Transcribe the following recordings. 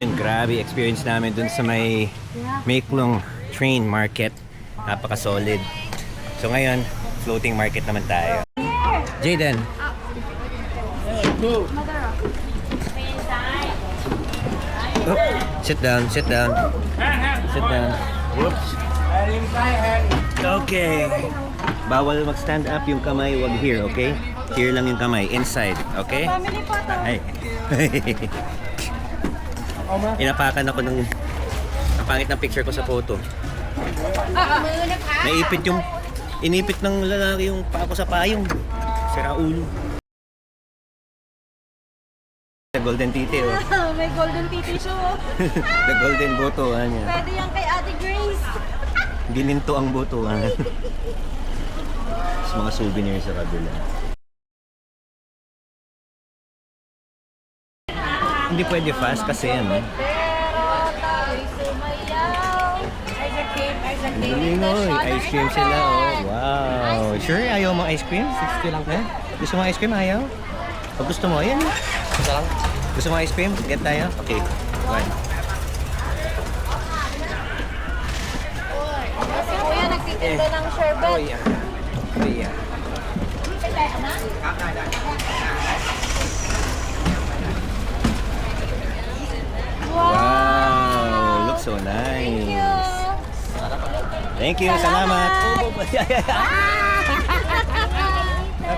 Grabe experience namin dun sa may Maeklong Train Market. Napaka-solid. So ngayon, floating market naman tayo. Jaden. Oh, sit down, sit down. Sit down. Whoops. Okay. Bawal mag-stand up yung kamay, wag here, okay? Here lang yung kamay, inside, okay? Ay. Inapakan ako ng ang pangit ng picture ko sa photo. Naipit yung inipit ng lalaki yung paa ko sa payong. Sira ulo. The golden titi, oh. May golden titi show. The golden boto, niya. Pwede yan kay Ate Grace. Gininto ang boto, Sa mga souvenirs sa kabila. Hindi pwede fast kasi ano. Galing, oh. Ice cream sila, oh. Wow. Sure, ayaw mo ice cream? 60 lang eh? Gusto mo ice cream? Ayaw? Pag gusto mo, ayan. Gusto mo ice cream? Get tayo? Okay. One. Kasi kuya nagtitinda ng sherbet. Oh, yeah. Oh, yeah. Wow. Looks so nice. Thank you. Salamat.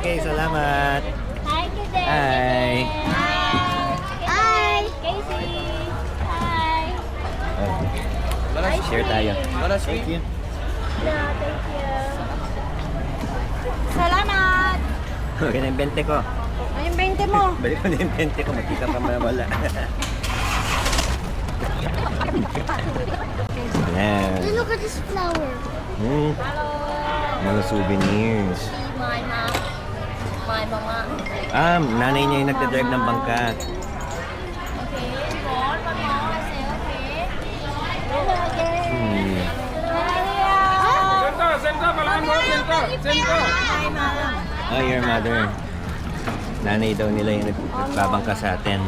Okay, salamat. Hi, Kide. Hi. Hi. Casey. Hi. Oh. Share tayo. Thank you. Yeah, thank you. Salamat. Okay na yung 20 ko. Ay, yung 20 mo. Balik ko na yung 20 ko. Makita ka mawala. Yan. Look at this flower. Mga souvenirs. My mom. My mama. Nanay niya yung nagdadrive ng bangka. Okay. Bon, mama. Say okay. Hello again. Hi, mama. Oh, your mother. Nanay daw nila yung nagbabangka sa atin.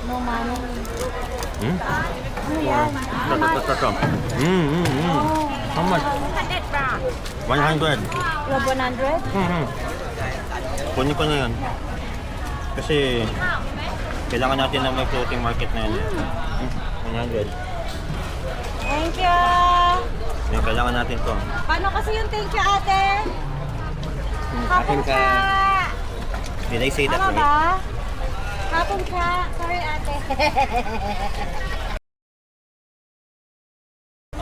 No money. Ano yan? Ito. How much? 100 ba? 100. You have 100? Kunin ko na yun. Kasi kailangan natin na may floating market na yun. 100. Thank you. Kailangan natin to. Paano kasi yung thank you, ate? Hapon Akin ka. ka. Did I say that Tama right? ba? Hapon ka. Sorry, ate.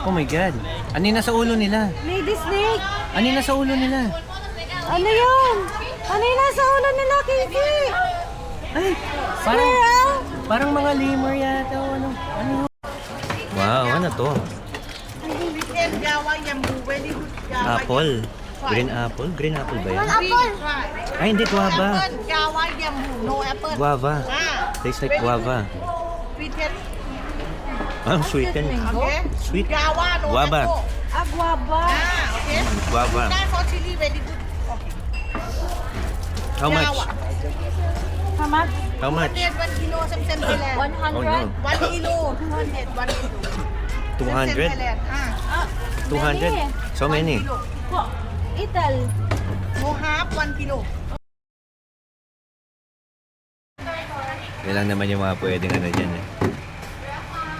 Oh my God. Ano yung nasa ulo nila? Lady snake. Ano yung nasa ulo nila? Ano yun? Ano yung nasa ulo nila, Casey? Ay, Squirrel? parang mga lemur yata o ano. Ano? Wow, ano to? Apple. Green apple? Green apple ba yan? Apple. Ay, hindi. Guava. Java yambu, no apple. Guava. Ah, Tastes like guava. sweetened, Sweeten. okay? Sweet. Java, no Guava. apple. Guava. Ah, okay? Guava. That for chili very good. Okay. How much? Java. How much? How much? 1 kilo some Thailand. 100? Oh no. 1 kilo, 200, 1 kilo. 200? Thailand. Ah, 200? So many. kilo. Ital. No half, 1 kilo. Yan lang naman yung mga pwedeng ano dyan eh.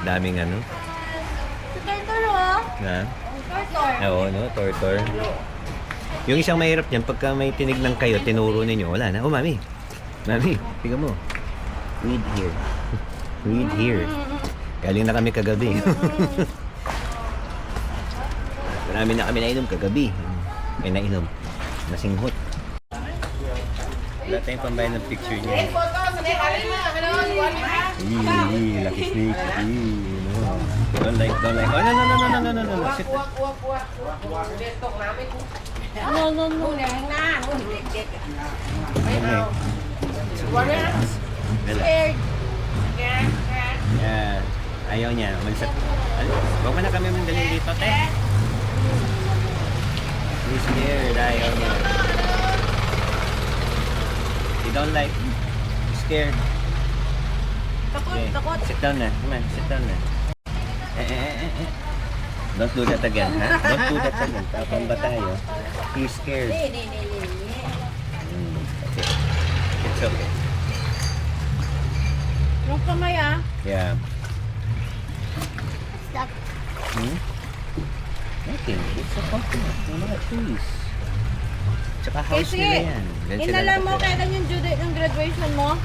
Daming ano. Sa turtle, oh. Na? Turtle. Oo, no? Tortor. Yung isang mahirap dyan, pagka may tinignan kayo, tinuro ninyo, wala na. Oh, mami. Mami, tingnan mo. Read here. Read here. Galing na kami kagabi. Marami na kami nainom kagabi. May nainom. Nasinghot. Wala tayong pambayad ng picture niya. Lucky snake. No. Don't like. Oh, no. Sit. No. Okay. Scared. Yeah. Ayaw niya. Umalis at... Huwag mo na kami mandalhin dito, te. He's scared. Ayaw niya. You don't like... scared. Takot, Okay. takot. Sit down na. Come on, sit down na. Don't do that again, ha? Don't do that again. Tapang ba tayo? He's scared. Okay. It's okay. Yung kamay ah. Yeah. Stop. Nothing. It's a coconut. Mga trees. Tsaka house Kasi, nila yan. Diyan sila inala mo nakatira. kailan yung due date ng graduation mo?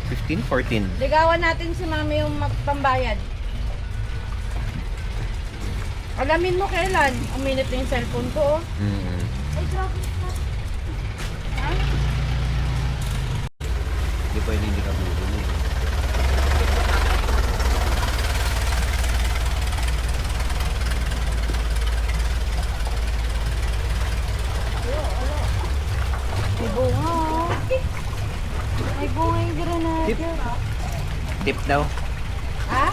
15, 14. Ligawan natin si mami yung pambayad. Alamin mo kailan. Ang minute na yung cellphone ko, oh. Ay, grabe. Ha? Hindi pwede hindi ka bubuli. May bunga, oh. May bunga yung granada. Tip. Tip daw. Ha?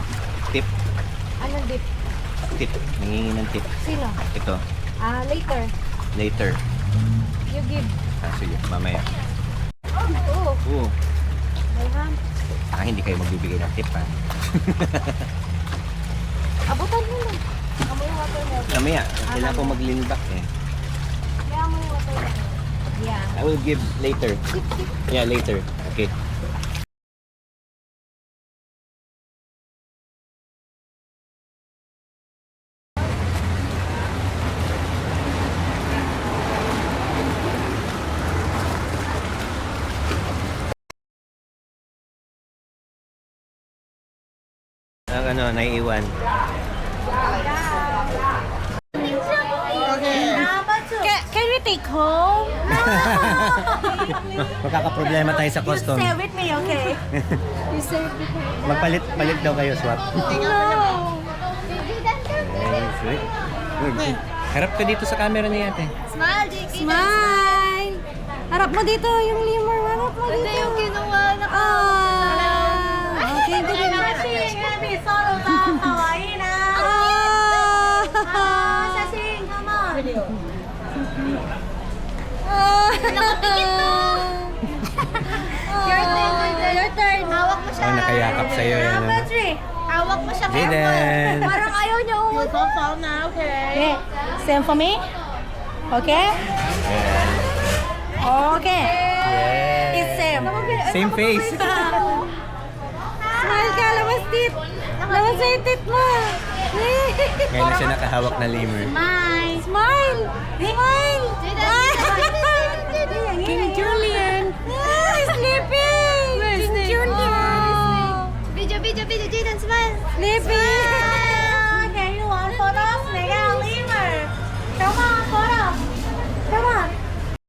Tip. Anong dip? Tip. Nangingi ng tip. Sino? Ito. Later. Later. You give. Sige, mamaya. Oo. Oo. Bayhan. Hindi kayo magbibigay ng tip, ha? Abutan mo lang. Amoy yung watermelon. Mamaya. Kailangan ko mag-lean back, eh. Kaya amoy yung watermelon. Yeah. I will give later. Yeah, later. Okay. Ang naiiwan. Can we take home? Magkakaproblema tayo sa custom. Stay with me, okay? You stay with me. Magpalit daw kayo, swap. No. Sweet. Good. Harap ka dito sa camera niya, ate. Smile, Jake. Smile! Harap mo dito yung lemur. Harap mo dito. Ito yung kinuha na Okay, good. Solo na, kawaii na. Sasing, come on. Your turn. Your turn. Hawak mo siya. Nakayakap sa'yo yan. Number 3. Hawak mo siya. Jaden! Parang ayaw niya umunod. You'll fall na, okay? Same for me? Okay? Okay. It's same. Same face. Smile ka, labas tit. Labas sa tit mo. Ngayon na siya nakahawak na lemur. Smile. Smile. Smile. King Julian. Sleeping. King Julian. Video, Jaden, smile. Sleeping.